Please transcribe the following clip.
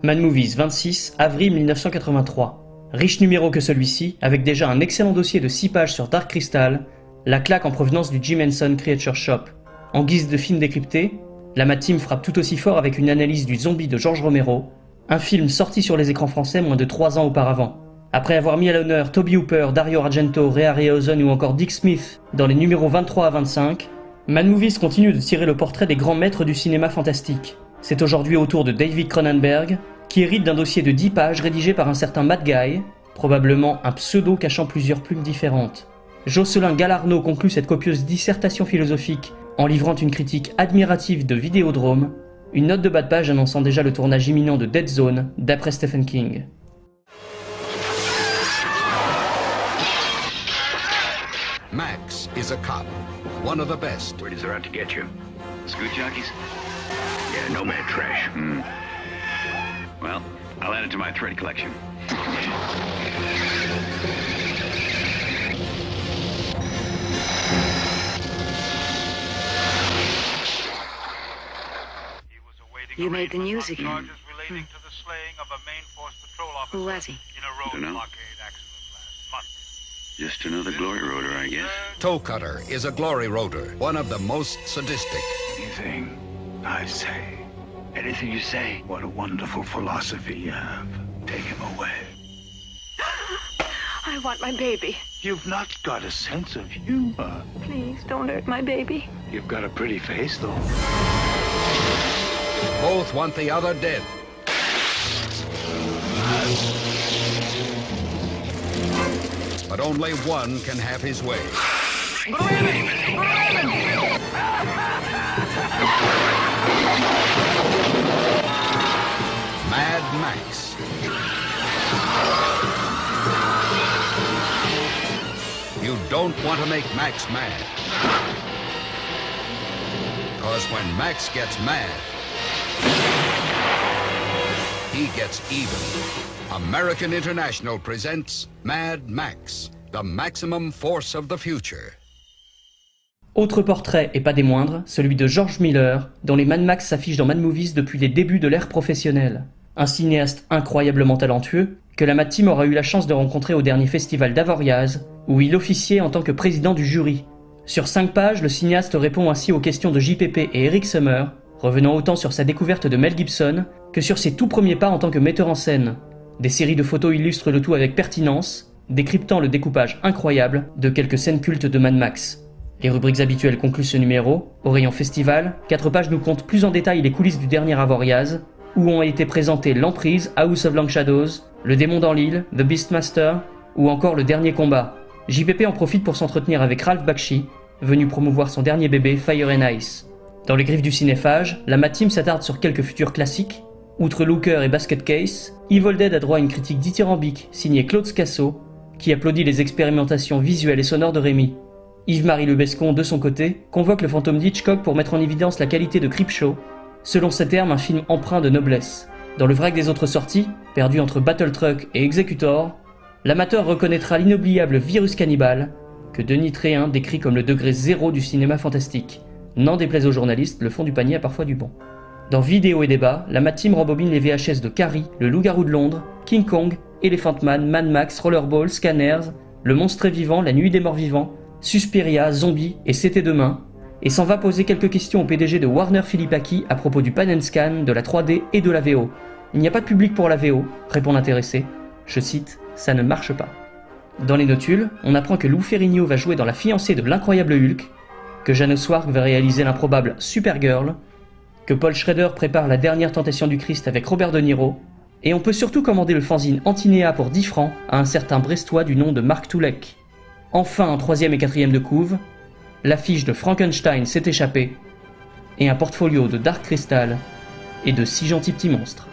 Mad Movies 26, avril 1983. Riche numéro que celui-ci, avec déjà un excellent dossier de 6 pages sur Dark Crystal, la claque en provenance du Jim Henson Creature Shop. En guise de film décrypté, la Mad Team frappe tout aussi fort avec une analyse du Zombie de George Romero, un film sorti sur les écrans français moins de 3 ans auparavant. Après avoir mis à l'honneur Toby Hooper, Dario Argento, Ray Harryhausen ou encore Dick Smith dans les numéros 23 à 25, Mad Movies continue de tirer le portrait des grands maîtres du cinéma fantastique. C'est aujourd'hui au tour de David Cronenberg, qui hérite d'un dossier de 10 pages rédigé par un certain Matt Guy, probablement un pseudo cachant plusieurs plumes différentes. Jocelyn Galarno conclut cette copieuse dissertation philosophique en livrant une critique admirative de Vidéodrome, une note de bas de page annonçant déjà le tournage imminent de Dead Zone, d'après Stephen King. Max is a cop, one of the best. Where does they're out to get you? Scoot jockeys? Yeah, nomad trash. Well, I'll add it to my thread collection. You made the news again. Who was he? I don't know. Just another glory roader, I guess. Toe Cutter is a glory roader, one of the most sadistic. Anything I say. Anything you say. What a wonderful philosophy you have. Take him away. I want my baby. You've not got a sense of humor. Please, don't hurt my baby. You've got a pretty face, though. Both want the other dead. But only one can have his way. Mad Max. You don't want to make Max mad. Because when Max gets mad, he gets even. American International presents Mad Max, the maximum force of the future. Autre portrait, et pas des moindres, celui de George Miller, dont les Mad Max s'affichent dans Mad Movies depuis les débuts de l'ère professionnelle. Un cinéaste incroyablement talentueux, que la Mad Team aura eu la chance de rencontrer au dernier festival d'Avoriaz, où il officiait en tant que président du jury. Sur 5 pages, le cinéaste répond ainsi aux questions de JPP et Eric Summer, revenant autant sur sa découverte de Mel Gibson que sur ses tout premiers pas en tant que metteur en scène. Des séries de photos illustrent le tout avec pertinence, décryptant le découpage incroyable de quelques scènes cultes de Mad Max. Les rubriques habituelles concluent ce numéro. Au rayon festival, 4 pages nous content plus en détail les coulisses du dernier Avoriaz, où ont été présentés l'Emprise, House of Long Shadows, Le Démon dans l'île, The Beastmaster, ou encore Le Dernier Combat. JPP en profite pour s'entretenir avec Ralph Bakshi, venu promouvoir son dernier bébé Fire and Ice. Dans les griffes du cinéphage, la Mad Team s'attarde sur quelques futurs classiques. Outre Looker et Basket Case, Evil Dead a droit à une critique dithyrambique signée Claude Scasso, qui applaudit les expérimentations visuelles et sonores de Rémy. Yves-Marie Lebescon, de son côté, convoque le fantôme d'Hitchcock pour mettre en évidence la qualité de Creepshow, selon ses termes un film empreint de noblesse. Dans le vrac des autres sorties, perdu entre Battle Truck et Executor, l'amateur reconnaîtra l'inoubliable Virus Cannibal, que Denis Tréhin décrit comme le degré zéro du cinéma fantastique. N'en déplaise aux journalistes, le fond du panier a parfois du bon. Dans Vidéo et Débat, la Mad Team rembobine les VHS de Carrie, Le Loup-garou de Londres, King Kong, Elephant Man, Mad Max, Rollerball, Scanners, Le Monstre vivant, La Nuit des morts vivants, Suspiria, Zombie et C'était demain, et s'en va poser quelques questions au PDG de Warner Philippaki à propos du pan and scan, de la 3D et de la VO. Il n'y a pas de public pour la VO, répond l'intéressé. Je cite, ça ne marche pas. Dans les notules, on apprend que Lou Ferrigno va jouer dans La fiancée de l'incroyable Hulk, que Jeanne Swark va réaliser l'improbable Supergirl, que Paul Schrader prépare La dernière tentation du Christ avec Robert De Niro, et on peut surtout commander le fanzine Antinéa pour 10 francs à un certain Brestois du nom de Marc Toulek. Enfin un 3e et 4e de couve, l'affiche de Frankenstein s'est échappée, et un portfolio de Dark Crystal et de 6 gentils petits monstres.